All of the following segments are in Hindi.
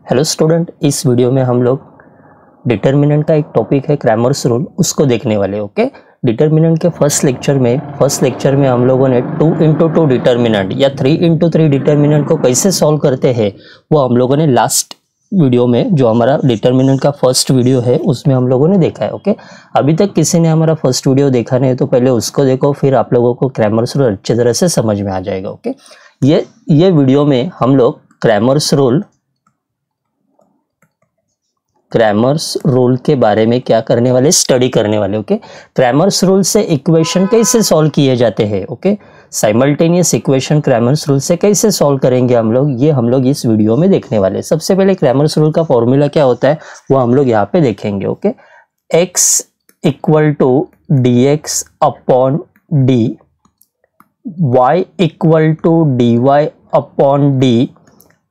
हेलो स्टूडेंट, इस वीडियो में हम लोग डिटर्मिनेंट का एक टॉपिक है क्रैमर्स रूल, उसको देखने वाले। ओके, डिटर्मिनेंट के फर्स्ट लेक्चर में हम लोगों ने 2 into 2 डिटर्मिनेंट या 3 into 3 डिटर्मिनेंट को कैसे सॉल्व करते हैं वो हम लोगों ने लास्ट वीडियो में, जो हमारा डिटर्मिनेंट का फर्स्ट वीडियो है, उसमें हम लोगों ने देखा है। ओके, अभी तक किसी ने हमारा फर्स्ट वीडियो देखा नहीं है तो पहले उसको देखो, फिर आप लोगों को क्रैमर्स रूल अच्छी तरह से समझ में आ जाएगा। ओके, ये वीडियो में हम लोग क्रैमर्स रूल के बारे में क्या करने वाले, स्टडी करने वाले। ओके, क्रैमर्स रूल से इक्वेशन कैसे सॉल्व किए जाते हैं। Okay, simultaneous equation Cramer's rule से कैसे सॉल्व करेंगे हम लोग इस वीडियो में देखने वाले। सबसे पहले क्रैमर्स रूल का फॉर्मूला क्या होता है वो हम लोग यहाँ पे देखेंगे। Okay, x equal to dx upon d, y equal to dy upon d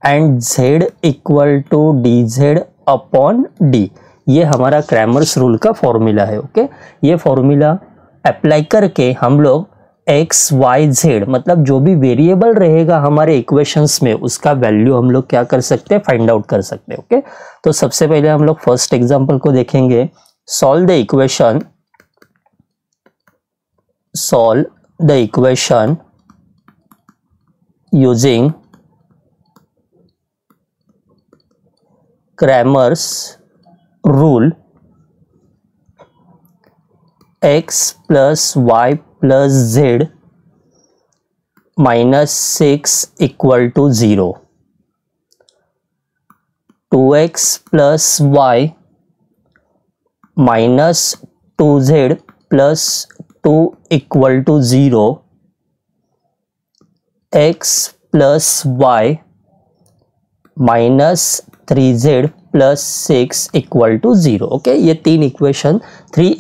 and z equal to dz upon D. ये हमारा क्रैमर्स रूल का फॉर्मूला है। ओके, ये फॉर्मूला अप्लाई करके हम लोग एक्स वाई जेड, मतलब जो भी वेरिएबल रहेगा हमारे इक्वेशंस में, उसका वैल्यू हम लोग क्या कर सकते हैं, फाइंड आउट कर सकते हैं। ओके, तो सबसे पहले हम लोग फर्स्ट एग्जांपल को देखेंगे। Solve the equation using Cramer's rule x plus Y plus Z -6 equal to 0, 2x plus Y minus 2z plus 2 equal to 0, x plus Y minus 3z plus 6 equal to 0। Okay, ये 3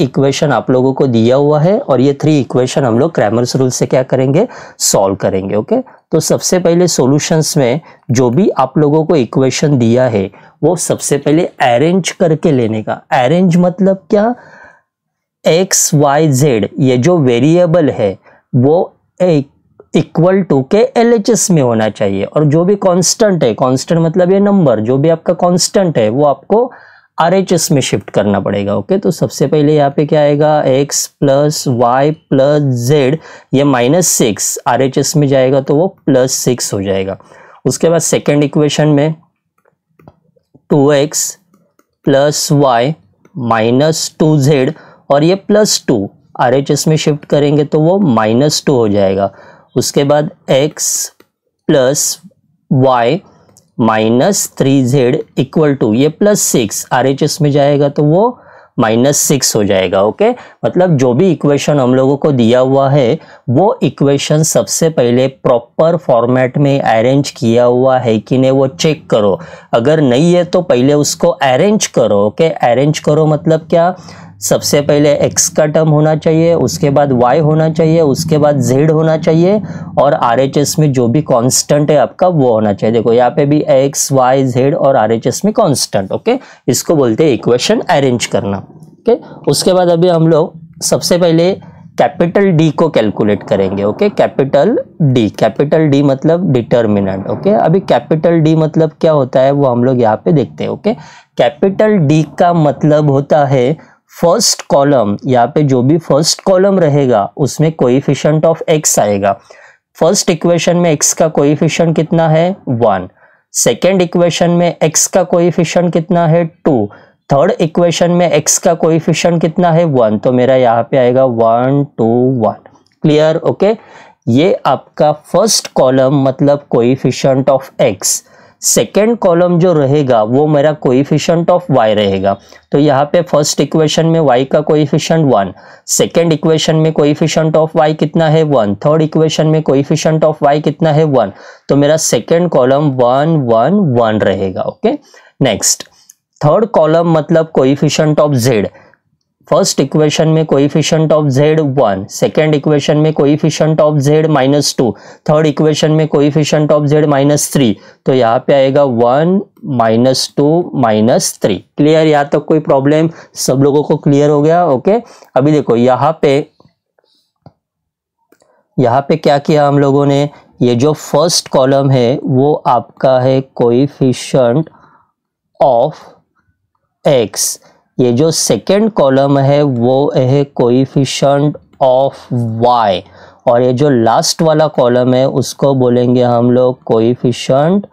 इक्वेशन आप लोगों को दिया हुआ है और ये 3 इक्वेशन हम लोग क्रैमर्स रूल से क्या करेंगे, सॉल्व करेंगे। ओके, तो सबसे पहले सॉल्यूशंस में जो भी आप लोगों को इक्वेशन दिया है वो सबसे पहले अरेंज करके लेने का। अरेंज मतलब क्या, x y z ये जो वेरिएबल है वो एक इक्वल टू के LHS में होना चाहिए, और जो भी कांस्टेंट है, कांस्टेंट मतलब ये नंबर, जो भी आपका कांस्टेंट है वो आपको RHS में शिफ्ट करना पड़ेगा। ओके, तो सबसे पहले यहाँ पे क्या आएगा, x plus Y plus Z, ये -6 RHS में जाएगा तो वो +6 हो जाएगा। उसके बाद सेकेंड इक्वेशन में 2x plus Y minus 2z, और ये +2 RHS में शिफ्ट करेंगे तो वो -2 हो जाएगा। उसके बाद x plus Y minus 3z equal to, ये +6 RHS में जाएगा तो वो -6 हो जाएगा। ओके, मतलब जो भी इक्वेशन हम लोगों को दिया हुआ है वो इक्वेशन सबसे पहले प्रॉपर फॉर्मेट में अरेंज किया हुआ है कि नहीं वो चेक करो। अगर नहीं है तो पहले उसको अरेंज करो। ओके, अरेंज करो मतलब क्या, सबसे पहले x का टर्म होना चाहिए, उसके बाद y होना चाहिए, उसके बाद z होना चाहिए, और RHS में जो भी कांस्टेंट है आपका वो होना चाहिए। देखो यहाँ पे भी x y z और RHS में कांस्टेंट। ओके, इसको बोलते हैं इक्वेशन अरेंज करना। ओके, उसके बाद अभी हम लोग सबसे पहले कैपिटल D को कैलकुलेट करेंगे। ओके, कैपिटल D मतलब डिटर्मिनेंट। ओके, अभी कैपिटल D मतलब क्या होता है वो हम लोग यहाँ पे देखते हैं। ओके, कैपिटल D का मतलब होता है फर्स्ट कॉलम, यहाँ पे जो भी फर्स्ट कॉलम रहेगा उसमें कोएफिशिएंट ऑफ x आएगा। फर्स्ट इक्वेशन में x का कोएफिशिएंट कितना है, 1। सेकेंड इक्वेशन में x का कोएफिशिएंट कितना है, 2। थर्ड इक्वेशन में x का कोएफिशिएंट कितना है, 1। तो मेरा यहाँ पे आएगा 1 2 1। क्लियर। ओके, ये आपका फर्स्ट कॉलम मतलब coefficient of x। Second column जो रहेगा वो मेरा कोएफिशिएंट ऑफ y रहेगा। तो यहाँ पे फर्स्ट इक्वेशन में y का कोएफिशिएंट 1, सेकेंड इक्वेशन में कोएफिशिएंट ऑफ y कितना है, 1, थर्ड इक्वेशन में कोएफिशिएंट ऑफ y कितना है, 1। तो मेरा सेकेंड कॉलम 1 1 1 रहेगा। ओके, नेक्स्ट थर्ड कॉलम मतलब coefficient of z। First equation में coefficient of z 1, second equation में coefficient of z -2, third equation में कोएफिशिएंट ऑफ z -3। तो यहाँ पे आएगा 1 -2 -3। क्लियर, यहाँ तक कोई प्रॉब्लम, सब लोगों को क्लियर हो गया। ओके, अभी देखो यहाँ पे क्या किया हम लोगों ने, ये जो फर्स्ट कॉलम है वो आपका है कोएफिशिएंट ऑफ एक्स, ये जो सेकेंड कॉलम है वो है कोएफिशिएंट ऑफ वाई, और ये जो लास्ट वाला कॉलम है उसको बोलेंगे हम लोग कोएफिशिएंट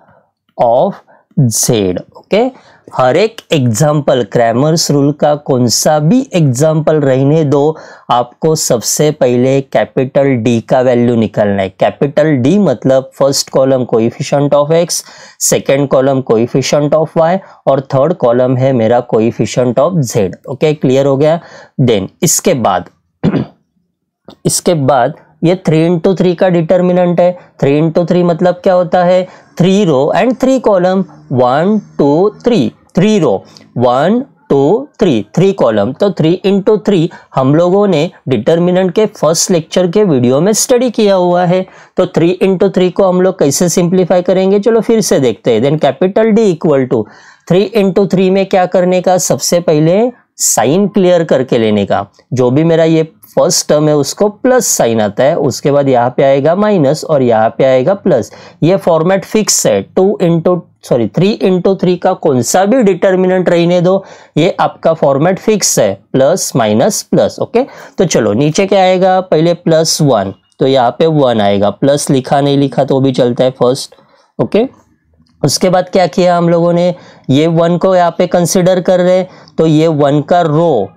ऑफ जेड। ओके, हर एक एग्जाम्पल क्रैमर्स रूल का कौन सा भी एग्जाम्पल रहने दो, आपको सबसे पहले कैपिटल डी का वैल्यू निकालना है। कैपिटल डी मतलब first column coefficient of X, second column coefficient of Y, और थर्ड कॉलम है मेरा coefficient of Z. Okay, clear हो गया। देन इसके बाद ये 3 into 3 का डिटर्मिनेंट है। 3 into 3 मतलब क्या होता है, 3 row and 3 column, 1 2 3, 3 row 1 2 3, 3 column, तो 3 into 3 हम लोगों ने डिटर्मिनेंट के फर्स्ट लेक्चर के वीडियो में स्टडी किया हुआ है। तो 3 into 3 को हम लोग कैसे सिंप्लीफाई करेंगे, चलो फिर से देखते हैं। Then capital D equal to 3 into 3 में क्या करने का, सबसे पहले साइन क्लियर करके लेने का। जो भी मेरा ये फर्स्ट टर्म है उसको प्लस साइन आता है, उसके बाद यहाँ पे आएगा माइनस और यहाँ पे आएगा प्लस। ये फॉर्मेट फिक्स है। 3 into 3 का कौन सा भी डिटर्मिनेंट रहने दो, ये आपका फॉर्मेट फिक्स है, प्लस माइनस प्लस। ओके, तो चलो नीचे क्या आएगा, पहले +1, तो यहाँ पे 1 आएगा, प्लस लिखा नहीं लिखा तो भी चलता है फर्स्ट। ओके, उसके बाद क्या किया हम लोगों ने, ये 1 को यहाँ पे कंसिडर कर रहे हैं, तो ये 1 का रो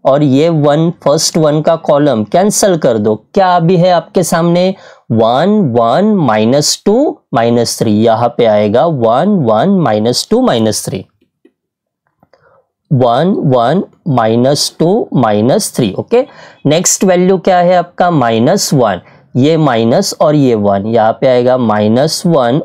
और ये 1 फर्स्ट 1 का कॉलम कैंसल कर दो। क्या अभी है आपके सामने, 1 1 -2 -3, यहां पे आएगा 1 1 -2 -3, 1 1 -2 -3। ओके, नेक्स्ट वैल्यू क्या है आपका, -1, ये माइनस और ये 1, यहाँ पे आएगा -1।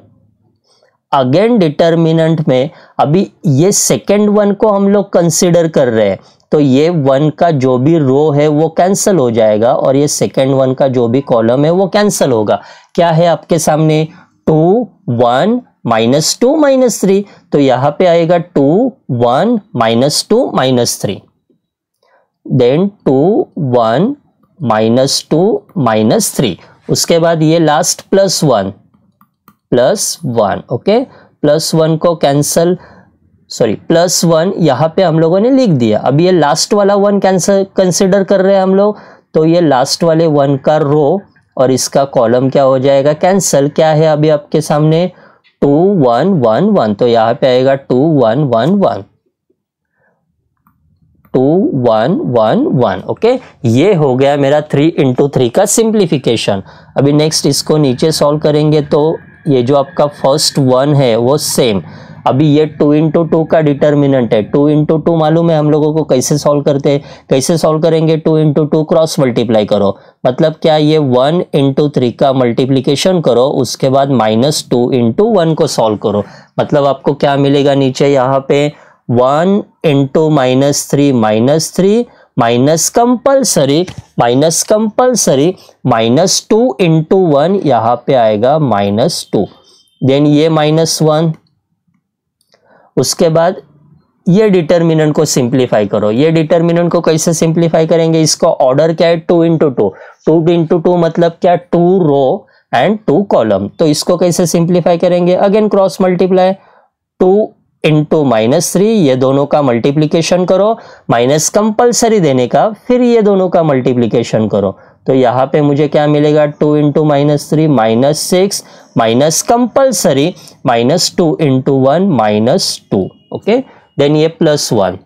अगेन डिटर्मिनेंट में अभी ये सेकेंड 1 को हम लोग कंसिडर कर रहे हैं, तो ये 1 का जो भी रो है वो कैंसिल हो जाएगा और ये सेकेंड 1 का जो भी कॉलम है वो कैंसिल होगा। क्या है आपके सामने, 2 1 -2 -3, तो यहां पे आएगा 2 1 -2 -3, देन 2 1 -2 -3, उसके बाद ये लास्ट +1 +1। ओके, +1 को कैंसल, सॉरी +1 यहाँ पे हम लोगों ने लिख दिया। अब ये लास्ट वाला 1 कैंसल कंसिडर कर रहे हैं हम लोग, तो ये लास्ट वाले 1 का रो और इसका कॉलम क्या हो जाएगा, कैंसल। क्या है अभी आपके सामने, 2 1 1 1, तो यहाँ पे आएगा 2 1 1 1, 2 1 1 1। ओके, ये हो गया मेरा 3 into 3 का सिंप्लीफिकेशन। अभी नेक्स्ट इसको नीचे सॉल्व करेंगे, तो ये जो आपका फर्स्ट 1 है वो सेम, अभी ये 2 into 2 का डिटर्मिनेंट है। 2 into 2 मालूम है हम लोगों को कैसे सॉल्व करते हैं, कैसे सॉल्व करेंगे, 2 into 2 क्रॉस मल्टीप्लाई करो, मतलब क्या, ये 1 into 3 का मल्टीप्लीकेशन करो, उसके बाद -2 into 1 को सॉल्व करो, मतलब आपको क्या मिलेगा नीचे, यहाँ पे 1 into -3 -3 माइनस कंपल्सरी -2 into 1, यहाँ पे आएगा -2, देन ये -1। उसके बाद ये डिटर्मिनेंट को सिंप्लीफाई करो। ये डिटर्मिनेंट को कैसे सिंप्लीफाई करेंगे, इसको ऑर्डर क्या है, 2 into 2, 2 into 2 मतलब क्या, 2 रो एंड 2 कॉलम, तो इसको कैसे सिंप्लीफाई करेंगे, अगेन क्रॉस मल्टीप्लाई, 2 into -3, ये दोनों का मल्टीप्लीकेशन करो, माइनस कंपल्सरी देने का, फिर ये दोनों का मल्टीप्लीकेशन करो, तो यहाँ पे मुझे क्या मिलेगा, 2 into -3 -6, minus compulsory -2 into 1 -2। Okay, then ये +1,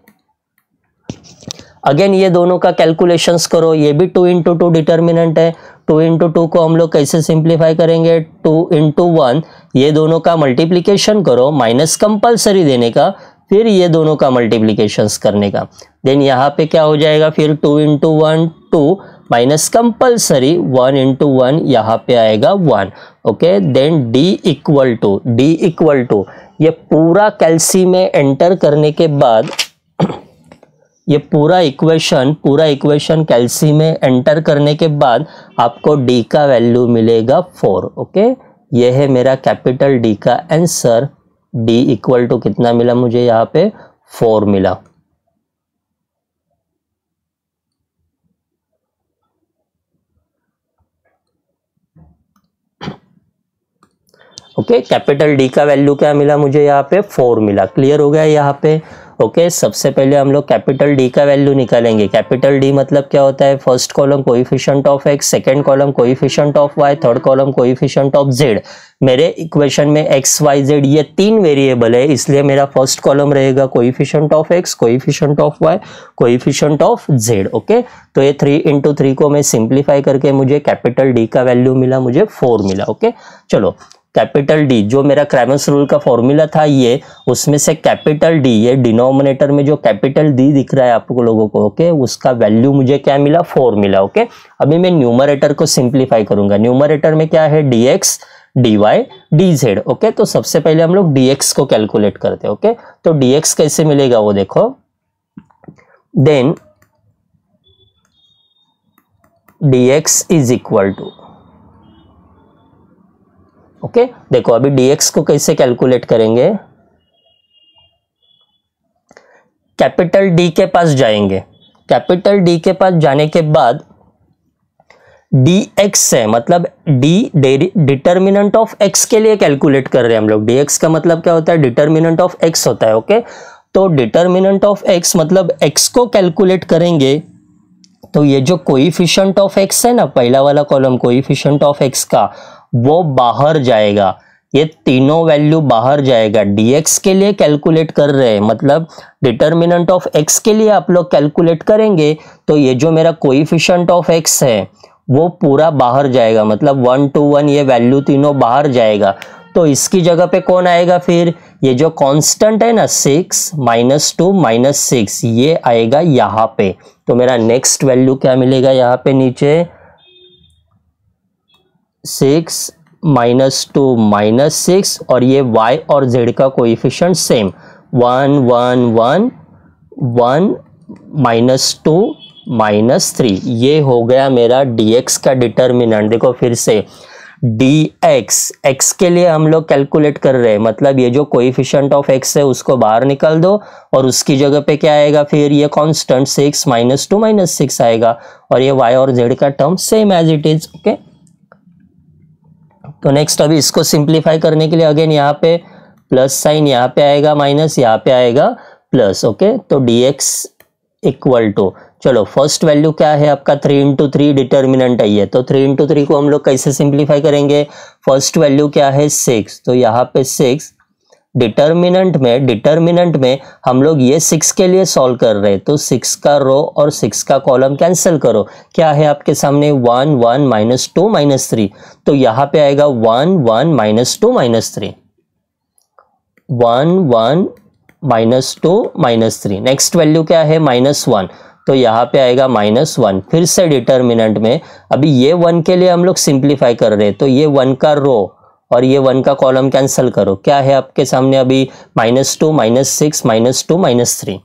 अगेन ये दोनों का कैलकुलेशंस करो, ये भी 2 into 2 डिटर्मिनेंट है। 2 into 2 को हम लोग कैसे सिंप्लीफाई करेंगे, 2 into 1, ये दोनों का मल्टीप्लीकेशन करो, माइनस कंपल्सरी देने का, फिर ये दोनों का मल्टीप्लीकेशंस करने का, देन यहाँ पे क्या हो जाएगा, फिर 2 into 1 2, माइनस कंपल्सरी 1 into 1, यहाँ पे आएगा 1। Okay, then d equal to ये पूरा कैल्सी में एंटर करने के बाद ये पूरा इक्वेशन कैल्सी में एंटर करने के बाद आपको d का वैल्यू मिलेगा 4। ओके, ये है मेरा कैपिटल D का आंसर। d इक्वल टू कितना मिला मुझे, यहाँ पे 4 मिला। ओके, कैपिटल डी का वैल्यू क्या मिला मुझे यहाँ पे 4 मिला। क्लियर हो गया यहाँ पे। ओके, सबसे पहले हम लोग कैपिटल डी का वैल्यू निकालेंगे। कैपिटल डी मतलब क्या होता है, first column coefficient of X, second column coefficient of Y, third column coefficient of Z. मेरे इक्वेशन में एक्स वाई जेड ये 3 वेरिएबल है, इसलिए मेरा फर्स्ट कॉलम रहेगा coefficient of X, coefficient of Y, coefficient of Z. Okay, तो ये 3 into 3 को मैं सिंप्लीफाई करके मुझे कैपिटल डी का वैल्यू मिला, मुझे 4 मिला। ओके, चलो कैपिटल डी जो मेरा क्रैमर्स रूल का फॉर्मूला था ये, उसमें से कैपिटल डी, ये डिनोमिनेटर में जो कैपिटल डी दिख रहा है आप लोगों को, ओके, उसका वैल्यू मुझे क्या मिला, 4 मिला। ओके, अभी मैं न्यूमरेटर को सिंप्लीफाई करूंगा। न्यूमरेटर में क्या है, dx dy dz। ओके, तो सबसे पहले हम लोग dx को कैलकुलेट करते हैं। ओके, तो dx कैसे मिलेगा वो देखो, then dx is equal to, okay, देखो अभी dx को कैसे कैलकुलेट करेंगे, कैपिटल डी के पास जाएंगे। कैपिटल डी के पास जाने के बाद dx है, मतलब डी डिटर्मिनेंट ऑफ x के लिए कैलकुलेट कर रहे हैं हम लोग। dx का मतलब क्या होता है, डिटर्मिनेंट ऑफ x होता है। ओके, तो डिटर्मिनेंट ऑफ x मतलब x को कैलकुलेट करेंगे, तो ये जो कोएफिशिएंट ऑफ x है ना, पहला वाला कॉलम कोएफिशिएंट ऑफ x का, वो बाहर जाएगा, ये तीनों वैल्यू बाहर जाएगा। dx के लिए कैलकुलेट कर रहे हैं, मतलब डिटर्मिनेंट ऑफ x के लिए आप लोग कैलकुलेट करेंगे, तो ये जो मेरा कोएफिशिएंट ऑफ x है वो पूरा बाहर जाएगा, मतलब 1 to 1 ये वैल्यू तीनों बाहर जाएगा। तो इसकी जगह पे कौन आएगा फिर, ये जो कांस्टेंट है ना 6 -2 -6, ये आएगा यहाँ पे। तो मेरा नेक्स्ट वैल्यू क्या मिलेगा यहाँ पे नीचे, 6 -2 -6, और ये y और z का कोएफिशिएंट सेम 1 1 1 1 -2 -3, ये हो गया मेरा dx का डिटर्मिनेंट। देखो फिर से dx, x के लिए हम लोग कैलकुलेट कर रहे हैं, मतलब ये जो कोएफिशिएंट ऑफ x है उसको बाहर निकाल दो और उसकी जगह पे क्या आएगा फिर, ये कांस्टेंट 6 -2 -6 आएगा, और ये y और z का term same as it is. Okay, तो नेक्स्ट अभी इसको सिंप्लीफाई करने के लिए अगेन यहाँ पे प्लस साइन, यहाँ पे आएगा माइनस, यहाँ पे आएगा प्लस। ओके, तो dx इक्वल टू, चलो फर्स्ट वैल्यू क्या है आपका, 3 into 3 डिटर्मिनेंट है ये, तो 3 into 3 को हम लोग कैसे सिंप्लीफाई करेंगे, फर्स्ट वैल्यू क्या है 6, तो यहाँ पे 6, डिटर्मिनेंट में हम लोग ये 6 के लिए सॉल्व कर रहे हैं, तो 6 का रो और 6 का कॉलम कैंसिल करो, क्या है आपके सामने 1 1 -2 -3, तो यहाँ पे आएगा 1 1 -2 -3, 1 1 -2 -3। नेक्स्ट वैल्यू क्या है -1, तो यहाँ पे आएगा -1। फिर से डिटर्मिनेंट में अभी ये 1 के लिए हम लोग सिंप्लीफाई कर रहे हैं, तो ये 1 का रो और ये 1 का कॉलम कैंसिल करो, क्या है आपके सामने अभी -2 -6 -2 -3,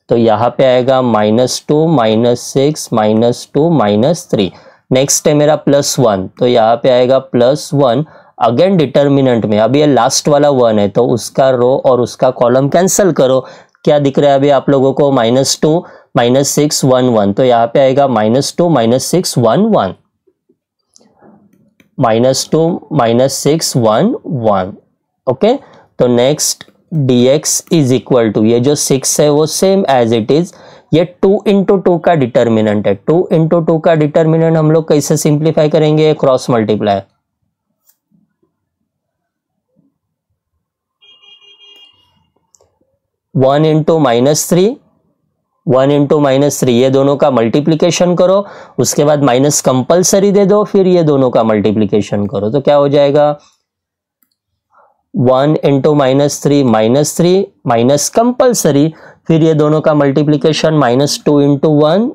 तो यहाँ पे आएगा -2 -6 -2 -3। नेक्स्ट है मेरा +1, तो यहाँ पे आएगा +1, अगेन डिटर्मिनेंट में अभी ये लास्ट वाला 1 है, तो उसका रो और उसका कॉलम कैंसिल करो, क्या दिख रहा है अभी आप लोगों को, -2 -6 1 1, तो यहाँ पे आएगा -2 -6 1 1, -2 -6 1 1। ओके, तो next dx is equal to, ये जो 6 है वो सेम एज इट इज, ये 2 into 2 का डिटर्मिनेंट है, 2 into 2 का डिटर्मिनेंट हम लोग कैसे सिंप्लीफाई करेंगे, क्रॉस मल्टीप्लाई, 1 into -3 1 into -3, ये दोनों का मल्टीप्लिकेशन करो, उसके बाद माइनस कंपलसरी दे दो, फिर ये दोनों का मल्टीप्लिकेशन करो, तो क्या हो जाएगा 1 into -3 -3 माइनस कंपलसरी, फिर ये दोनों का मल्टीप्लिकेशन -2 into 1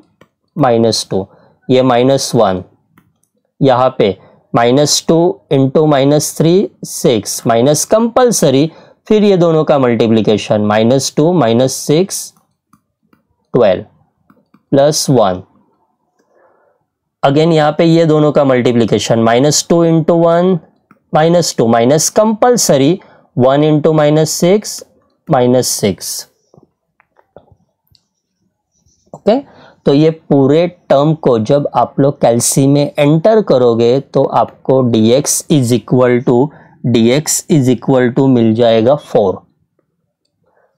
-2, ये -1, यहाँ पे -2 into -3 6 माइनस कंपलसरी, फिर ये दोनों का मल्टीप्लिकेशन -2 -6 12 +1, अगेन यहाँ पे ये दोनों का multiplication -2 into 1 -2 minus compulsory 1 into -6 -6। Okay, तो ये पूरे टर्म को जब आप लोग कैलसी में एंटर करोगे तो आपको dx is equal to dx is equal to मिल जाएगा 4,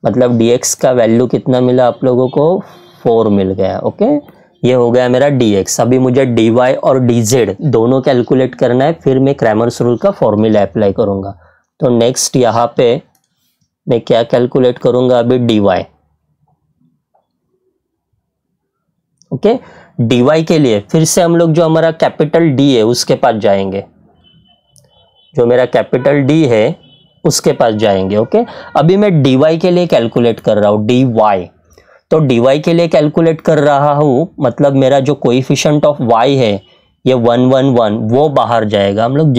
मतलब dx का वैल्यू कितना मिला आप लोगों को, 4 मिल गया। ओके, ये हो गया मेरा dx। अभी मुझे dy और dz दोनों कैलकुलेट करना है, फिर मैं क्रैमर्स रूल का फॉर्मूला अप्लाई करूंगा। तो नेक्स्ट यहाँ पे मैं क्या कैलकुलेट करूंगा, अभी dy। ओके, dy के लिए फिर से हम लोग जो हमारा कैपिटल D है उसके पास जाएंगे, जो मेरा कैपिटल D है उसके पास जाएंगे। ओके, अभी मैं dy के लिए कैलकुलेट कर रहा हूँ, dy। तो dy के लिए कैलकुलेट कर रहा हूँ, मतलब मेरा जो कोएफिशिएंट ऑफ y है ये 1 1 1 वो बाहर जाएगा। हम लोग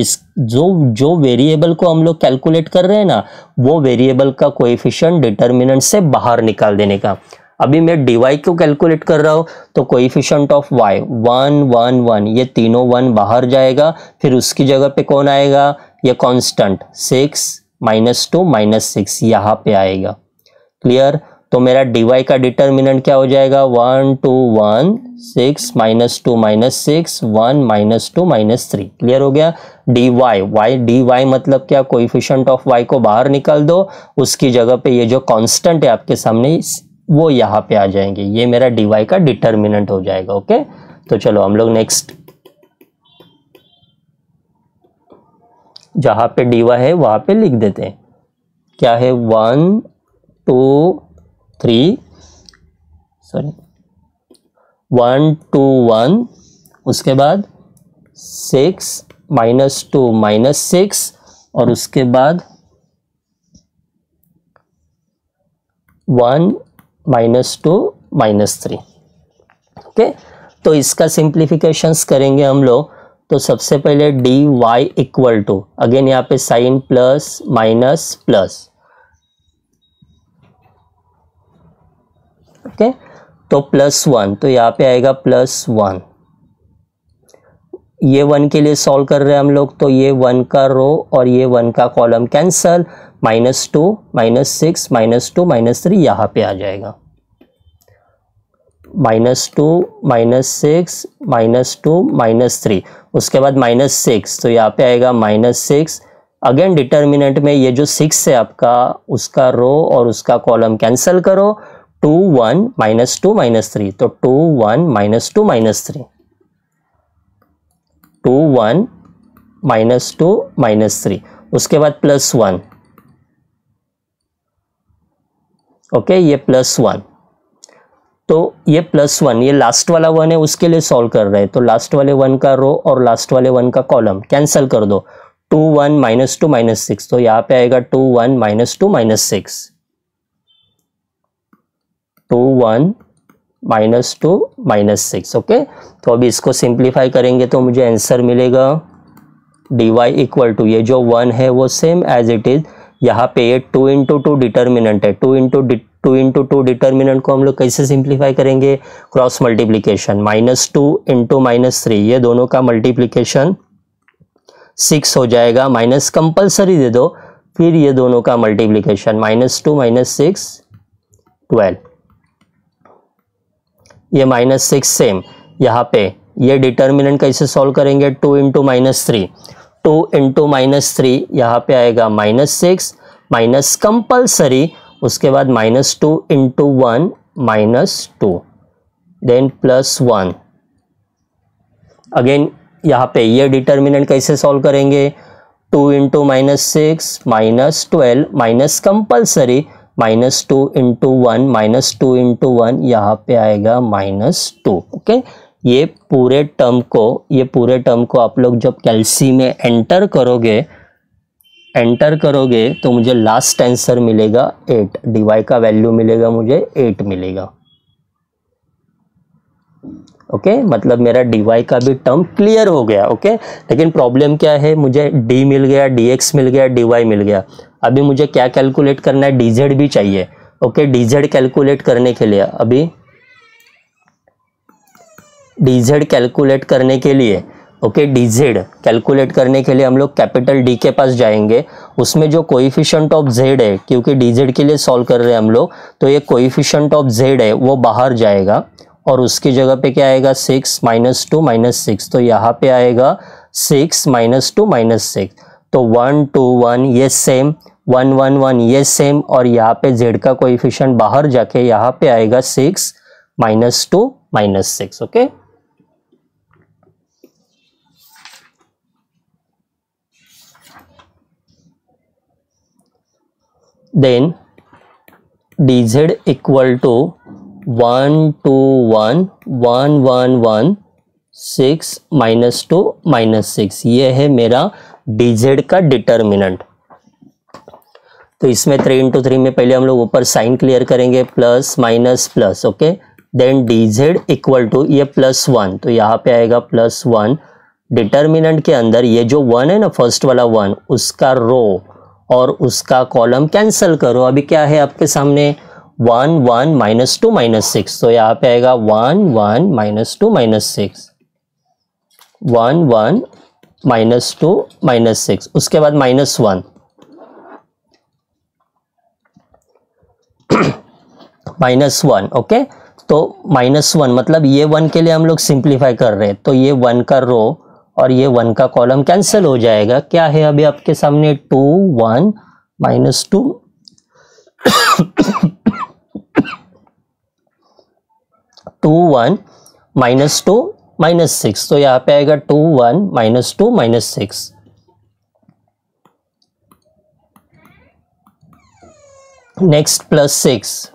जो वेरिएबल को हम लोग कैलकुलेट कर रहे हैं ना, वो वेरिएबल का कोएफिशिएंट डिटर्मिनेंट से बाहर निकाल देने का। अभी मैं dy को कैलकुलेट कर रहा हूँ, तो कोएफिशिएंट ऑफ y 1 1 1, ये तीनों 1 बाहर जाएगा, फिर उसकी जगह पे कौन आएगा, ये कांस्टेंट 6 -2 -6 यहाँ पे आएगा। क्लियर? तो मेरा dy का डिटर्मिनेंट क्या हो जाएगा, 1 2 1 6 -2 -6 1 -2 -3। क्लियर हो गया? dy मतलब क्या, कोएफिशिएंट ऑफ y को बाहर निकाल दो, उसकी जगह पे ये जो कांस्टेंट है आपके सामने वो यहाँ पे आ जाएंगे, ये मेरा dy का डिटर्मिनेंट हो जाएगा। ओके, तो चलो हम लोग नेक्स्ट, जहां पे dy है वहां पे लिख देते हैं। क्या है, 1 2 3 सॉरी 1 2 1, उसके बाद 6 -2 -6, और उसके बाद 1 -2 -3। ओके, तो इसका सिंप्लीफिकेशंस करेंगे हम लोग। तो सबसे पहले dy इक्वल टू, अगेन यहाँ पे sign plus minus plus. Okay, तो +1, तो यहाँ पे आएगा +1। ये 1 के लिए सॉल्व कर रहे हैं हम लोग, तो ये 1 का रो और ये 1 का कॉलम कैंसल, -2 -6 -2 -3 यहाँ पे आ जाएगा, -2 -6 -2 -3, उसके बाद -6, तो यहाँ पे आएगा -6। अगेन डिटर्मिनेंट में ये जो 6 है आपका, उसका रो और उसका कॉलम कैंसल करो, 2 1 -2 -3, तो 2 1 -2 -3, 2 1 -2 -3, उसके बाद +1। ओके, ये +1, तो ये +1, ये लास्ट वाला 1 है उसके लिए सॉल्व कर रहे हैं, तो लास्ट वाले 1 का रो और लास्ट वाले 1 का कॉलम कैंसल कर दो, 2 1 -2 -6, तो यहाँ पे आएगा 2 1 -2 -6, 2 1 -2 -6। ओके, तो अभी इसको सिंप्लीफाई करेंगे तो मुझे आंसर मिलेगा dy इक्वल टू, ये जो 1 है वो सेम एज इट इज, यहाँ पे ये 2 × 2 डिटर्मिनेंट है, 2 × 2 डिटर्मिनेंट को हम लोग कैसे सिंप्लीफाई करेंगे, क्रॉस मल्टीप्लीकेशन, -2 × -3, ये दोनों का मल्टीप्लीकेशन 6 हो जाएगा, माइनस कंपल्सरी दे दो, फिर ये दोनों का मल्टीप्लीकेशन -2 -6 12, ये -6 सेम यहाँ पे। ये डिटर्मिनेंट कैसे सॉल्व करेंगे, 2 × -3, 2 × -3 यहाँ पे आएगा -6 माइनस कंपल्सरी, उसके बाद -2 × 1 -2, देन +1। अगेन यहाँ पे ये डिटर्मिनेंट कैसे सॉल्व करेंगे, 2 × -6 -12 माइनस कंपल्सरी, -2 × 1 -2 × 1 यहाँ पे आएगा -2। ओके, ये पूरे टर्म को आप लोग जब कैलसी में एंटर करोगे तो मुझे लास्ट आंसर मिलेगा 8, dy का वैल्यू मिलेगा मुझे 8 मिलेगा। ओके, मतलब मेरा dy का भी टर्म क्लियर हो गया। ओके, लेकिन प्रॉब्लम क्या है, मुझे d मिल गया, dx मिल गया, dy मिल गया, अभी मुझे क्या कैलकुलेट करना है, dz भी चाहिए। ओके, dz कैलकुलेट करने के लिए, अभी dz कैलकुलेट करने के लिए, ओके, dz कैलकुलेट करने के लिए हम लोग कैपिटल D के पास जाएंगे, उसमें जो कोएफिशिएंट ऑफ z है, क्योंकि dz के लिए सॉल्व कर रहे हैं हम लोग, तो ये कोएफिशिएंट ऑफ z है वो बाहर जाएगा और उसकी जगह पे क्या आएगा, 6 -2 -6, तो यहाँ पे आएगा 6 -2 -6, तो 1 2 1 ये सेम, 1 1 1 ये सेम, और यहाँ पे z का कोएफिशिएंट बाहर जाके यहाँ पे आएगा 6 -2 -6. Okay, then dz equal to 1 2 1 1 1 1 6 -2 -6. ये है मेरा dz का डिटर्मिनेंट. तो इसमें 3 into 3 में पहले हम लोग ऊपर साइन क्लियर करेंगे, plus minus plus. Okay, then dz equal to ये +1, तो यहाँ पे आएगा +1. डिटर्मिनेंट के अंदर ये जो 1 है ना, फर्स्ट वाला 1, उसका रो और उसका कॉलम कैंसिल करो. अभी क्या है आपके सामने, 1 1 -2 -6, तो यहाँ पे आएगा 1 1 -2 -6, 1 1 -2 -6. उसके बाद -1 -1. ओके, तो -1 मतलब ये 1 के लिए हम लोग सिंप्लीफाई कर रहे हैं, तो ये 1 का रो और ये 1 का कॉलम कैंसिल हो जाएगा. क्या है अभी आपके सामने, 2 1 -2 2 1 -2 -6, तो यहाँ पे आएगा 2 1 -2 -6. नेक्स्ट +6,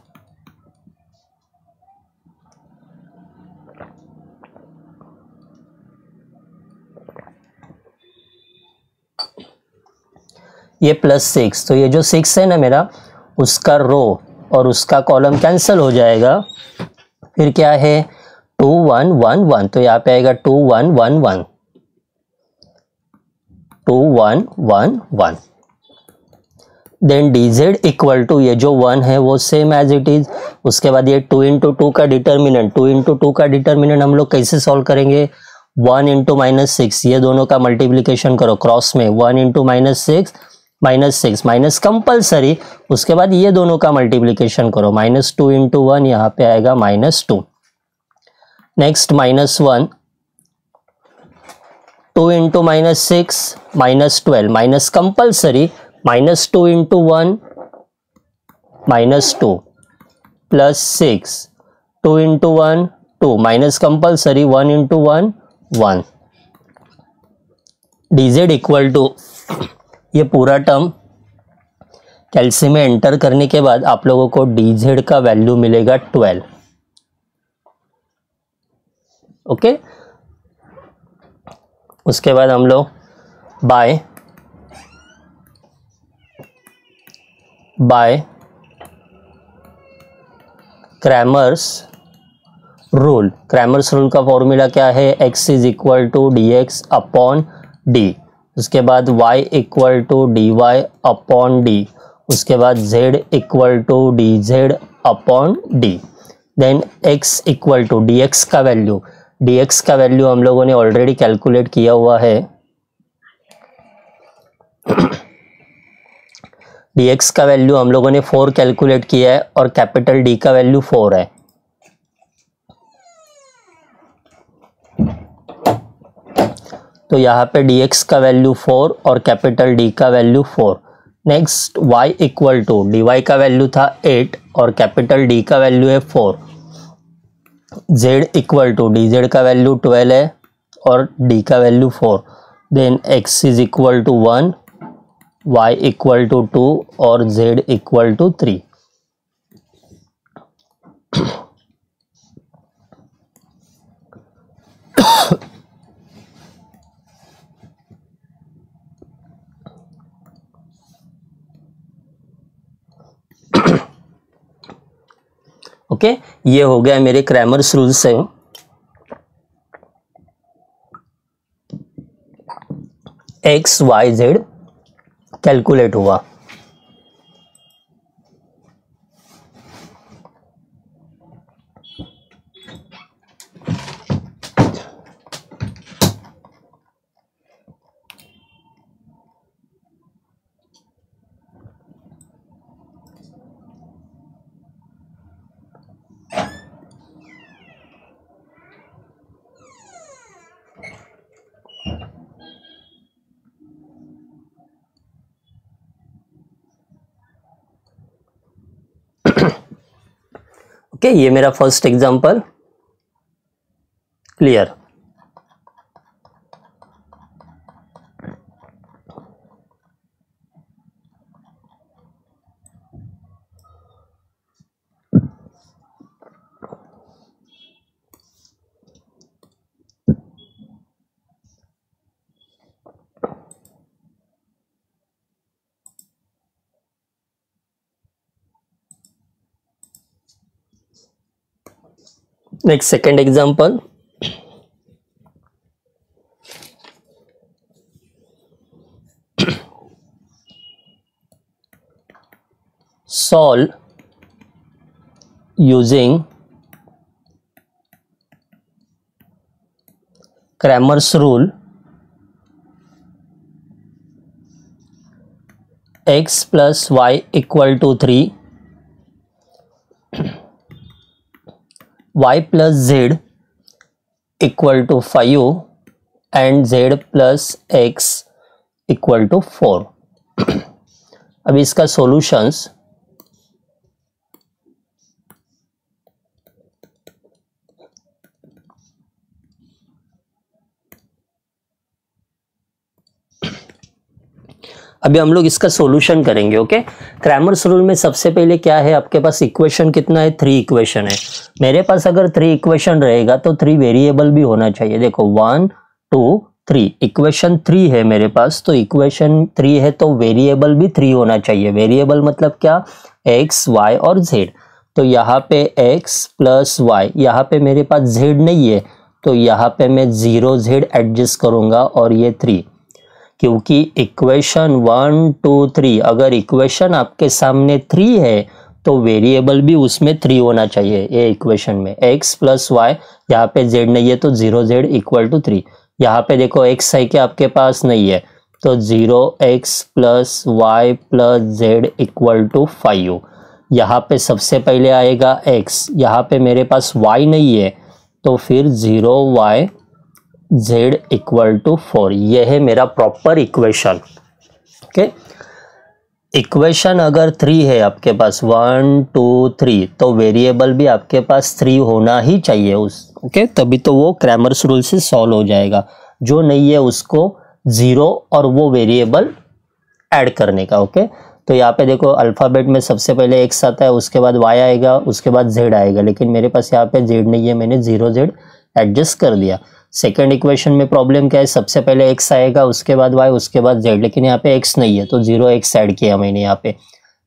ये +6, तो ये जो 6 है ना मेरा, उसका रो और उसका कॉलम कैंसिल हो जाएगा. फिर क्या है, 2 1 1 1, तो यहाँ पे आएगा 2 1 1 1, 2 1 1 1. देन dz इक्वल टू ये जो 1 है वो सेम एज इट इज. उसके बाद ये 2 into 2 का डिटर्मिनेंट, 2 into 2 का डिटर्मिनेंट हम लोग कैसे सॉल्व करेंगे, 1 into -6, ये दोनों का मल्टीप्लिकेशन करो क्रॉस में, 1 into -6 -6 माइनस कंपल्सरी. उसके बाद ये दोनों का मल्टीप्लिकेशन करो, -2 into 1, यहाँ पे आएगा -2. Next -1, 2 into -6 -12 minus compulsory, -2 into 1 -2 plus 6, 2 into 1 2 minus compulsory, 1 into 1 1. dz equal to ये पूरा टर्म कैलसी में एंटर करने के बाद आप लोगों को dz का वैल्यू मिलेगा 12. ओके, उसके बाद हम लोग by Cramer's rule. Cramer's rule का फॉर्मूला क्या है, x is equal to dx upon d. उसके बाद y equal to dy upon d. उसके बाद z equal to dz upon d. Then x equal to dx का वैल्यू हम लोगों ने ऑलरेडी कैलकुलेट किया हुआ है. dx का वैल्यू हम लोगों ने 4 कैलकुलेट किया है और कैपिटल D का वैल्यू 4 है. तो यहाँ पे dx का वैल्यू 4 और कैपिटल D का value 4. Next y equal to dy का वैल्यू था 8 और कैपिटल D का वैल्यू है 4. z इक्वल टू dz का वैल्यू 12 है और D का value 4. Then x is equal to 1, y equal to 2 और z इक्वल टू 3. ओके, ये हो गया मेरे क्रैमर्स रूल से एक्स वाई जेड कैलकुलेट हुआ. ओके, ये मेरा first example clear. Next, second example. Solve using Cramer's rule. X plus y equal to 3. Y plus z equal to 5 and z plus x equal to 4. अब इसका सॉल्यूशंस अभी हम लोग इसका सॉल्यूशन करेंगे। ओके, क्रैमर्स रूल में सबसे पहले क्या है, आपके पास इक्वेशन कितना है, 3 इक्वेशन है। मेरे पास अगर 3 इक्वेशन रहेगा तो 3 वेरिएबल भी होना चाहिए। देखो 1 2 3 इक्वेशन 3 है मेरे पास, तो इक्वेशन 3 है तो वेरिएबल भी 3 होना चाहिए। वेरिएबल मतलब क्या, x y और z। तो यहाँ पे x प्लस y, यहाँ पे मेरे पास z नहीं है तो यहाँ पे मैं 0z एडजस्ट करूंगा और ये 3, क्योंकि इक्वेशन 1 2 3 अगर इक्वेशन आपके सामने 3 है तो वेरिएबल भी उसमें 3 होना चाहिए। ये इक्वेशन में x प्लस वाई, यहाँ पे z नहीं है तो 0z इक्वल टू 3। यहाँ पे देखो x है कि आपके पास नहीं है तो 0x plus Y plus z equal to 5। यहाँ पे सबसे पहले आएगा x, यहाँ पे मेरे पास y नहीं है तो फिर 0y z इक्वल टू 4। यह है मेरा प्रॉपर इक्वेशन। ओके, इक्वेशन अगर 3 है आपके पास 1 2 3 तो वेरिएबल भी आपके पास 3 होना ही चाहिए ओके, तभी तो वो क्रैमर्स रूल से सॉल्व हो जाएगा। जो नहीं है उसको 0 और वो वेरिएबल ऐड करने का। ओके, तो यहाँ पे देखो अल्फ़ाबेट में सबसे पहले x आता है, उसके बाद y आएगा, उसके बाद z आएगा, लेकिन मेरे पास यहाँ पे z नहीं है, मैंने 0z एडजस्ट कर दिया। सेकेंड इक्वेशन में प्रॉब्लम क्या है, सबसे पहले x आएगा, उसके बाद y, उसके बाद z, लेकिन यहाँ पे x नहीं है तो 0x ऐड किया मैंने यहाँ पे।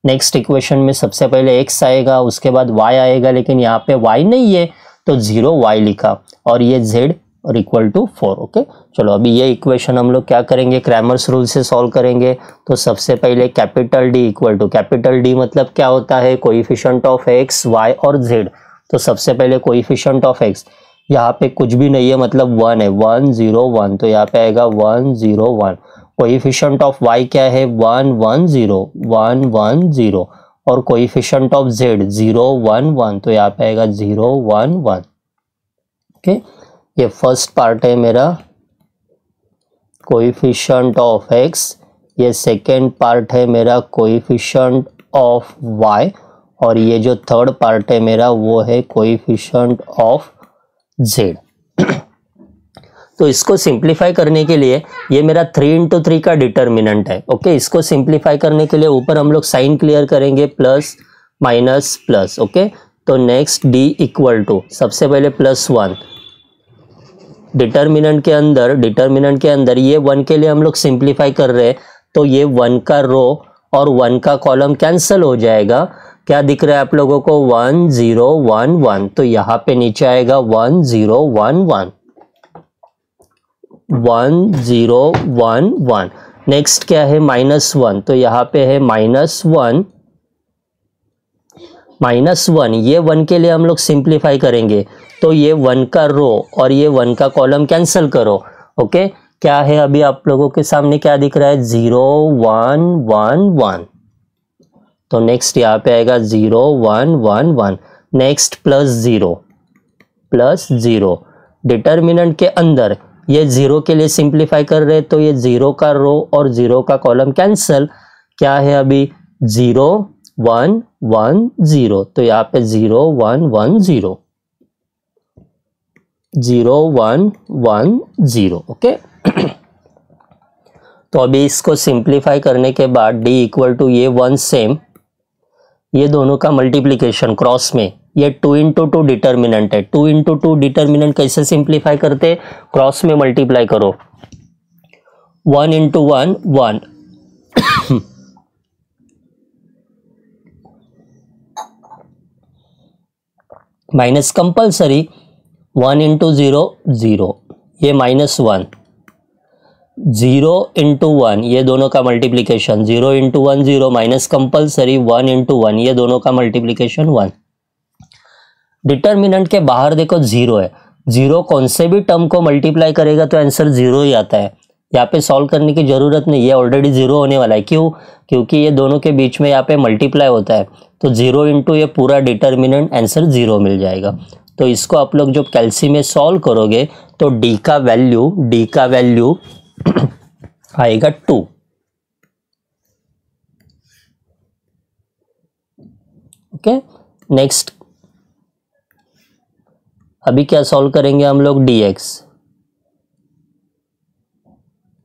नेक्स्ट इक्वेशन में सबसे पहले x आएगा, उसके बाद y आएगा, लेकिन यहाँ पे y नहीं है तो 0y लिखा और ये z और इक्वल टू 4। ओके, चलो अभी ये इक्वेशन हम लोग क्या करेंगे, क्रैमर्स रूल से सॉल्व करेंगे। तो सबसे पहले capital D equal to, capital D मतलब क्या होता है, कोएफिशिएंट ऑफ x y और z। तो सबसे पहले कोएफिशिएंट ऑफ x, यहाँ पे कुछ भी नहीं है मतलब 1 है, 1 0 1, तो यहाँ पे आएगा 1 0 1। कोएफिशिएंट ऑफ y क्या है, 1 1 0 1 1 0, और कोएफिशिएंट ऑफ z 0 1 1, तो यहाँ पे आएगा 0 1 1। ओके, ये फर्स्ट पार्ट है मेरा कोएफिशिएंट ऑफ x, ये सेकेंड पार्ट है मेरा कोएफिशिएंट ऑफ y, और ये जो थर्ड पार्ट है मेरा वो है कोएफिशिएंट ऑफ z। तो इसको सिंप्लीफाई करने के लिए ये मेरा 3 into 3 का डिटर्मिनेंट है। ओके, इसको सिंप्लीफाई करने के लिए ऊपर हम लोग साइन क्लियर करेंगे, प्लस माइनस प्लस। ओके, तो नेक्स्ट d इक्वल टू, सबसे पहले +1, डिटर्मिनेंट के अंदर ये 1 के लिए हम लोग सिंप्लीफाई कर रहे हैं तो ये 1 का रो और 1 का कॉलम कैंसिल हो जाएगा। क्या दिख रहा है आप लोगों को, 1 0 1 1, तो यहाँ पे नीचे आएगा 1 0 1 1 1 0 1 1। नेक्स्ट क्या है, -1, तो यहाँ पे है -1 -1, ये 1 के लिए हम लोग सिंप्लीफाई करेंगे तो ये 1 का रो और ये 1 का कॉलम कैंसिल करो। ओके, क्या है अभी आप लोगों के सामने क्या दिख रहा है, 0 1 1 1, तो नेक्स्ट यहाँ पे आएगा 0 1 1 1। नेक्स्ट +0 डिटर्मिनेंट के अंदर ये 0 के लिए सिंप्लीफाई कर रहे हैं तो ये 0 का रो और 0 का कॉलम कैंसिल। क्या है अभी 0 1 1 0, तो यहाँ पे 0 1 1 0, 0 1 1 0। ओके, तो अभी इसको सिंप्लीफाई करने के बाद d इक्वल टू ये 1 सेम, ये दोनों का मल्टीप्लीकेशन क्रॉस में, ये 2 इंटू 2 डिटर्मिनेंट है, 2 इंटू 2 डिटर्मिनेंट कैसे सिंप्लीफाई करते, क्रॉस में मल्टीप्लाई करो, 1 इंटू 1 1, माइनस कंपल्सरी, 1 इंटू 0 0, ये -1, 0 इंटू 1, ये दोनों का multiplication, 0 into 1 0, minus compulsory 1 into 1, ये दोनों का मल्टीप्लीकेशन 1। डिटर्मिनेंट के बाहर देखो 0 है, 0 कौन से भी टर्म को मल्टीप्लाई करेगा तो आंसर 0 ही आता है। यहाँ पे सॉल्व करने की जरूरत नहीं, ये ऑलरेडी 0 होने वाला है। क्यों? क्योंकि ये दोनों के बीच में यहाँ पे मल्टीप्लाई होता है, तो 0 इंटू ये पूरा डिटर्मिनेंट, आंसर 0 मिल जाएगा। तो इसको आप लोग जो कैल्सी में सॉल्व करोगे तो d का वैल्यू आएगा 2। ओके, नेक्स्ट अभी क्या सॉल्व करेंगे हम लोग, dx।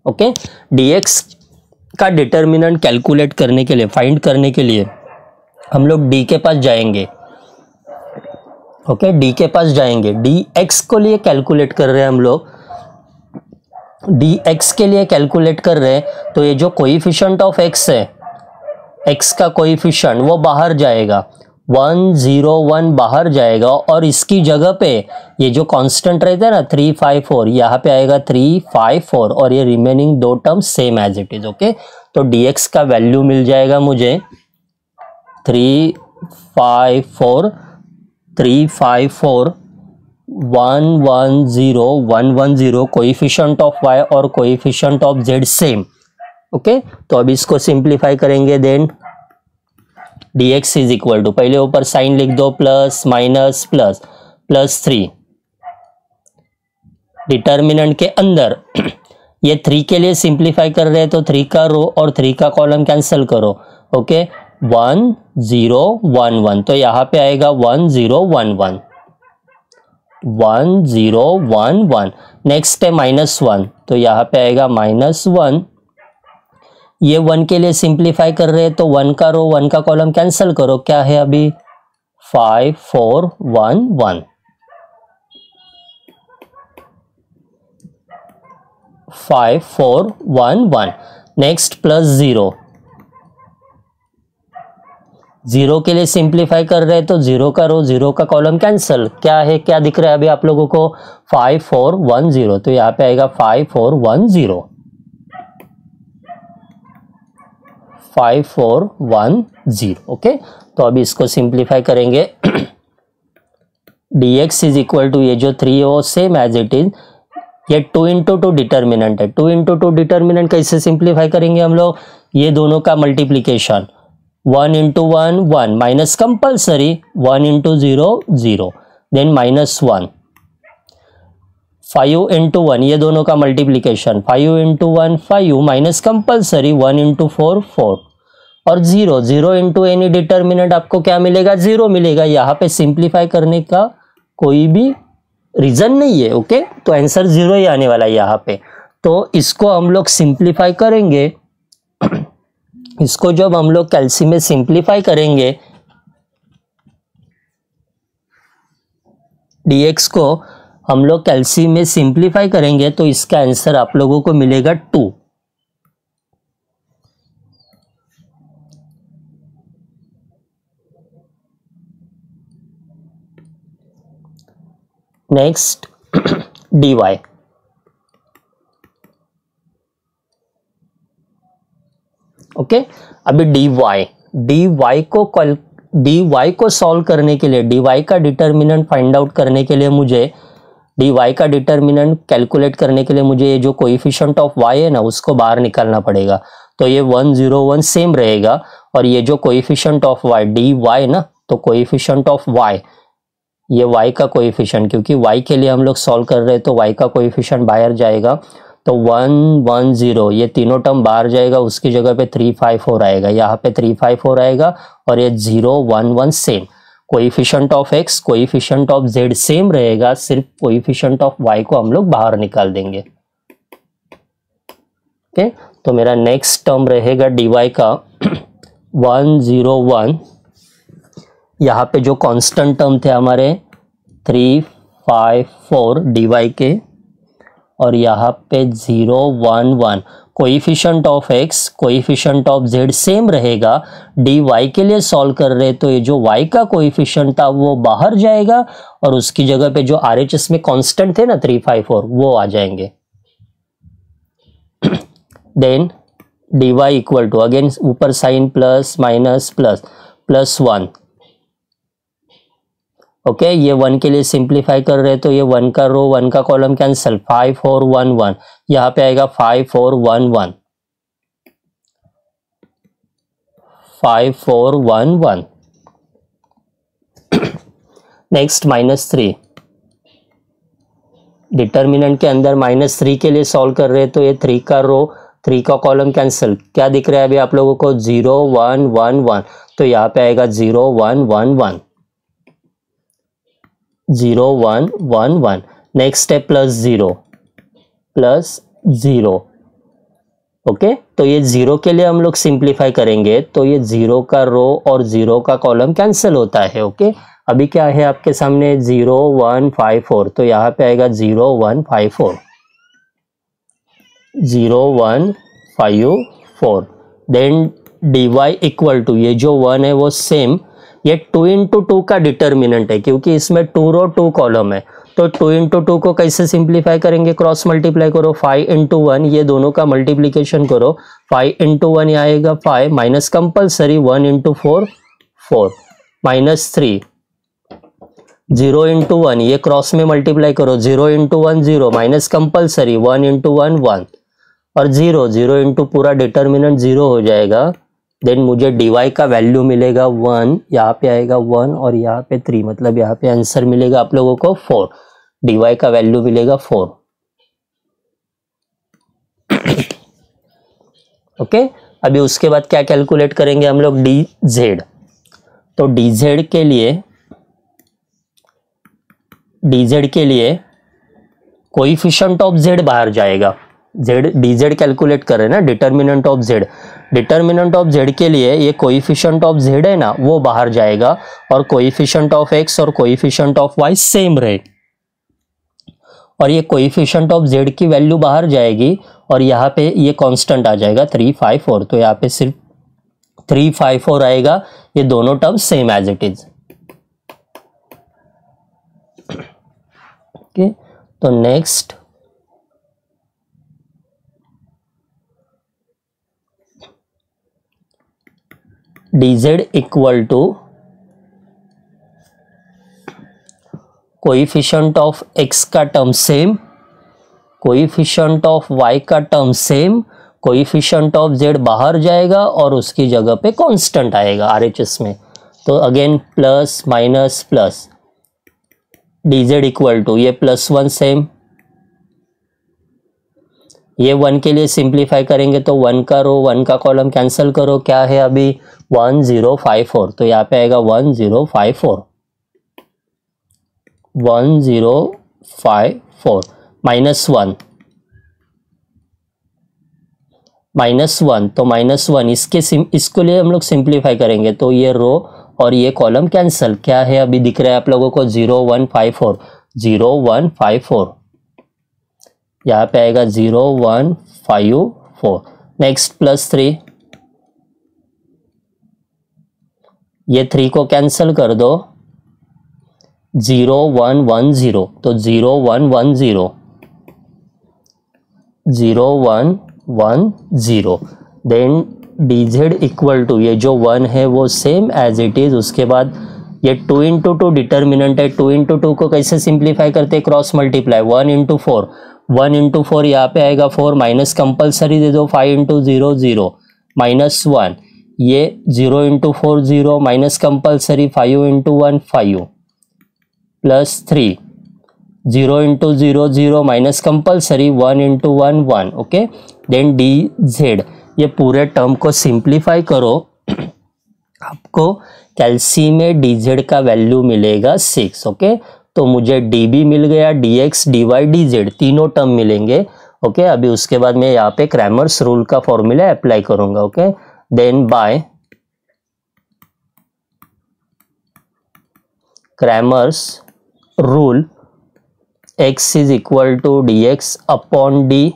ओके, dx का डिटर्मिनेंट कैलकुलेट करने के लिए, फाइंड करने के लिए हम लोग d के पास जाएंगे। ओके, d के पास जाएंगे, dx को लिए कैलकुलेट कर रहे हैं हम लोग, dx के लिए कैलकुलेट कर रहे हैं, तो ये जो कोएफिशिएंट ऑफ x है, x का कोएफिशिएंट वो बाहर जाएगा, 1 0 1 बाहर जाएगा, और इसकी जगह पे ये जो कांस्टेंट रहता है ना 3 5 4, यहाँ पे आएगा 3 5 4, और ये रिमेनिंग दो term same as it is. Okay, तो dx का वैल्यू मिल जाएगा मुझे 3 5 4 3 5 4 1 1 0 1 1 0, कोएफिशिएंट ऑफ y और coefficient of z same. Okay, तो अब इसको सिंप्लीफाई करेंगे, then dx is equal to, पहले ऊपर साइन लिख दो, प्लस माइनस प्लस, +3, डिटर्मिनेंट के अंदर ये 3 के लिए सिंप्लीफाई कर रहे हैं, तो 3 का रो और 3 का कॉलम कैंसिल करो। ओके, 1 0 1 1, तो यहाँ पे आएगा 1 0 1 1, 1 0 1 1। नेक्स्ट है -1, तो यहाँ पे आएगा -1, ये 1 के लिए सिंप्लीफाई कर रहे हैं, तो 1 का रो 1 का कॉलम कैंसिल करो, क्या है अभी 5 4 1 1, 5 4 1 1। नेक्स्ट +0, 0 के लिए सिंप्लीफाई कर रहे हैं, तो 0 का रो 0 का कॉलम कैंसिल, क्या है, क्या दिख रहा है अभी आप लोगों को 5 4 1 0, तो यहाँ पे आएगा 5 4 1 0, 5 4 1 0। ओके, तो अभी इसको सिंप्लीफाई करेंगे, dx इज इक्वल टू, ये जो 3 है वो सेम एज इट इज, ये 2 इंटू 2 डिटर्मिनेंट है, 2 इंटू 2 डिटर्मिनेंट कैसे सिंप्लीफाई करेंगे हम लोग, ये दोनों का multiplication, 1 into 1 1, minus compulsory 1 into 0 0, then -1, 5 into 1, ये दोनों का multiplication, 5 into 1 5, minus compulsory 1 into 4 4, और 0 0 इंटू एनी डिटर्मिनेंट आपको क्या मिलेगा, 0 मिलेगा। यहाँ पे सिंप्लीफाई करने का कोई भी रीजन नहीं है। ओके, तो आंसर 0 ही आने वाला है यहाँ पे। तो इसको हम लोग सिंप्लीफाई करेंगे, इसको जब हम लोग कैल्सी में सिंप्लीफाई करेंगे, dx को हम लोग कैल्सी में सिंप्लीफाई करेंगे, तो इसका आंसर आप लोगों को मिलेगा 2। नेक्स्ट dy, ओके, अभी dy को सॉल्व करने के लिए, dy का डिटर्मिनेंट फाइंड आउट करने के लिए मुझे, dy का डिटर्मिनेंट कैलकुलेट करने के लिए मुझे ये जो कोएफिशिएंट ऑफ y है ना उसको बाहर निकालना पड़ेगा। तो ये 1 0 1 सेम रहेगा, और ये जो कोएफिशिएंट ऑफ y dy ना, तो कोएफिशिएंट ऑफ y, ये y का कोएफिशिएंट, क्योंकि y के लिए हम लोग सॉल्व कर रहे हैं तो y का कोएफिशिएंट बाहर जाएगा, तो 1 1 0 ये तीनों टर्म बाहर जाएगा, उसकी जगह पे 3 5 4 आएगा, यहाँ पे 3 5 4 आएगा और ये 0 1 1 same. Coefficient of x coefficient of z same रहेगा, सिर्फ कोएफिशिएंट ऑफ y को हम लोग बाहर निकाल देंगे। ओके, तो मेरा नेक्स्ट टर्म रहेगा dy का 1 0 1, यहाँ पे जो कांस्टेंट टर्म थे हमारे 3 5 4 dy के, और यहाँ पे 0 1 1। Coefficient of x coefficient of z same रहेगा, dy के लिए सॉल्व कर रहे तो ये जो y का कोएफिशिएंट था वो बाहर जाएगा और उसकी जगह पे जो RHS में कांस्टेंट थे ना 3 5 4 वो आ जाएंगे। Then dy equal to again ऊपर sign plus minus plus plus 1। Okay, ये 1 के लिए सिंप्लीफाई कर रहे तो ये 1 का रो 1 का कॉलम कैंसिल, 5 4 1 1, यहाँ पे आएगा 5 4 1 1, 5 4 1 1। नेक्स्ट -3, डिटर्मिनेंट के अंदर -3 के लिए सॉल्व कर रहे तो ये 3 का रो 3 का कॉलम कैंसिल, क्या दिख रहा है अभी आप लोगों को 0 1 1 1, तो यहाँ पे आएगा 0 1 1 1, 0 1 1 1। नेक्स्ट है +0 +0। ओके, तो ये 0 के लिए हम लोग सिंप्लीफाई करेंगे तो ये 0 का रो और 0 का कॉलम कैंसिल होता है। ओके, अभी क्या है आपके सामने 0 1 5 4, तो यहाँ पे आएगा 0 1 5 4, 0 1 5 4। देन dy इक्वल टू ये जो 1 है वो सेम, ये 2 इंटू 2 का डिटर्मिनेंट है क्योंकि इसमें 2 रो 2 कॉलम है, तो 2 इंटू 2 को कैसे सिंप्लीफाई करेंगे, क्रॉस मल्टीप्लाई करो, 5 इंटू 1 ये दोनों का मल्टीप्लीकेशन करो, 5 इंटू 1 आएगा 5 माइनस कंपल्सरी 1 इंटू 4 4 -3, 0 इंटू 1 ये क्रॉस में मल्टीप्लाई करो, 0 इंटू 1 0 माइनस कंपल्सरी 1 इंटू 1 1 और 0 0 इंटू पूरा डिटर्मिनेंट 0 हो जाएगा। देन मुझे dy का वैल्यू मिलेगा 1, यहाँ पे आएगा 1 और यहाँ पे 3, मतलब यहाँ पे आंसर मिलेगा आप लोगों को 4, dy का वैल्यू मिलेगा 4। ओके, अभी उसके बाद क्या कैलकुलेट करेंगे हम लोग, dz। तो dz के लिए कोएफिशिएंट ऑफ z बाहर जाएगा, dz कैलकुलेट कर रहे हैं ना, determinant of z, determinant of z के लिए ये कोएफिशिएंट ऑफ z है ना वो बाहर जाएगा और कोएफिशिएंट ऑफ x और कोएफिशिएंट ऑफ y सेम रहे, और ये कोएफिशिएंट ऑफ z की वैल्यू बाहर जाएगी और यहाँ पे ये कांस्टेंट आ जाएगा 3 5 4, तो यहाँ पे सिर्फ 3 5 4 आएगा, ये दोनों term same as it is. Okay, तो next dz equal to coefficient of x का term same, coefficient of y का term same, coefficient of z बाहर जाएगा और उसकी जगह पे कांस्टेंट आएगा RHS में, तो again plus minus plus, dz equal to ये +1 सेम, ये 1 के लिए सिंप्लीफाई करेंगे तो 1 का रो 1 का कॉलम कैंसिल करो, क्या है अभी 1 0 5 4, तो यहाँ पे आएगा 1 0 5 4, 1 0 5 4 -1 -1, तो -1 इसको लिए हम लोग सिंप्लीफाई करेंगे तो ये रो और ये कॉलम कैंसिल, क्या है अभी दिख रहा है आप लोगों को 0 1 5 4, 0 1 5 4, यहाँ पे आएगा 0 1 5 4। नेक्स्ट +3, ये 3 को कैंसिल कर दो, 0 1 1 0, तो 0 1 1 0, 0 1 1 0। देन dz इक्वल टू ये जो 1 है वो सेम एज इट इज, उसके बाद ये 2 इंटू 2 डिटर्मिनेंट है, 2 इंटू 2 को कैसे सिंप्लीफाई करते, क्रॉस मल्टीप्लाई, 1 इंटू 4, 1 इंटू 4 यहाँ पे आएगा 4 माइनस कंपल्सरी दे दो, 5 इंटू 0 0 -1, ये 0 into 4 0 minus compulsory 5 into 1 5 +3, 0 into 0 0 minus compulsory, 1 into 1 1, okay. Then D Z, ये पूरे टर्म को सिंप्लीफाई करो, आपको कैल्सी में डी जेड का वैल्यू मिलेगा 6, ओके। तो मुझे डी बी मिल गया, D X D Y D Z तीनों टर्म मिलेंगे, ओके। अभी उसके बाद मैं यहाँ पे क्रैमर्स रूल का फॉर्मूला अप्लाई करूंगा, okay. Then by Cramer's rule x is equal to D X upon D,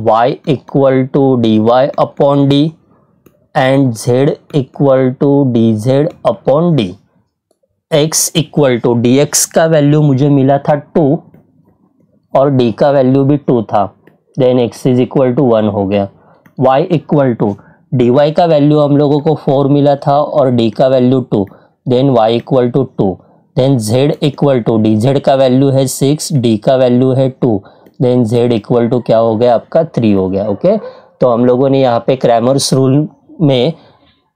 y equal to D Y upon D and z equal to D Z upon D. x equal to D X का वैल्यू मुझे मिला था 2 और d का वैल्यू भी 2 था, then x is equal to 1 हो गया। y equal to D Y का वैल्यू हम लोगों को 4 मिला था और d का value 2, then y equal to 2, then z equal to D Z का वैल्यू है 6, d का वैल्यू है 2, देन z इक्वल टू क्या हो गया आपका 3 हो गया, ओके। तो हम लोगों ने यहाँ पे क्रैमर्स रूल में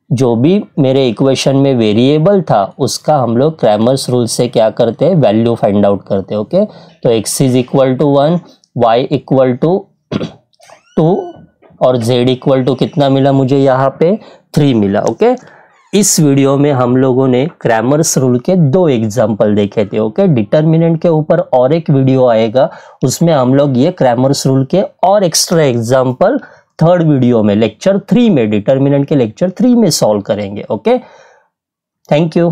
जो भी मेरे इक्वेशन में वेरिएबल था उसका हम लोग क्रैमर्स रूल से क्या करते हैं, वैल्यू फाइंड आउट करते हैं, ओके। तो x is equal to 1, y equal to 2 और z इक्वल टू कितना मिला मुझे यहाँ पे 3 मिला, ओके। इस वीडियो में हम लोगों ने क्रैमर्स रूल के 2 एग्जाम्पल देखे थे, ओके। डिटर्मिनेंट के ऊपर और एक वीडियो आएगा, उसमें हम लोग ये क्रैमर्स रूल के और एक्स्ट्रा एग्जाम्पल थर्ड वीडियो में लेक्चर 3 में, डिटर्मिनेंट के लेक्चर 3 में सॉल्व करेंगे, ओके। Thank you.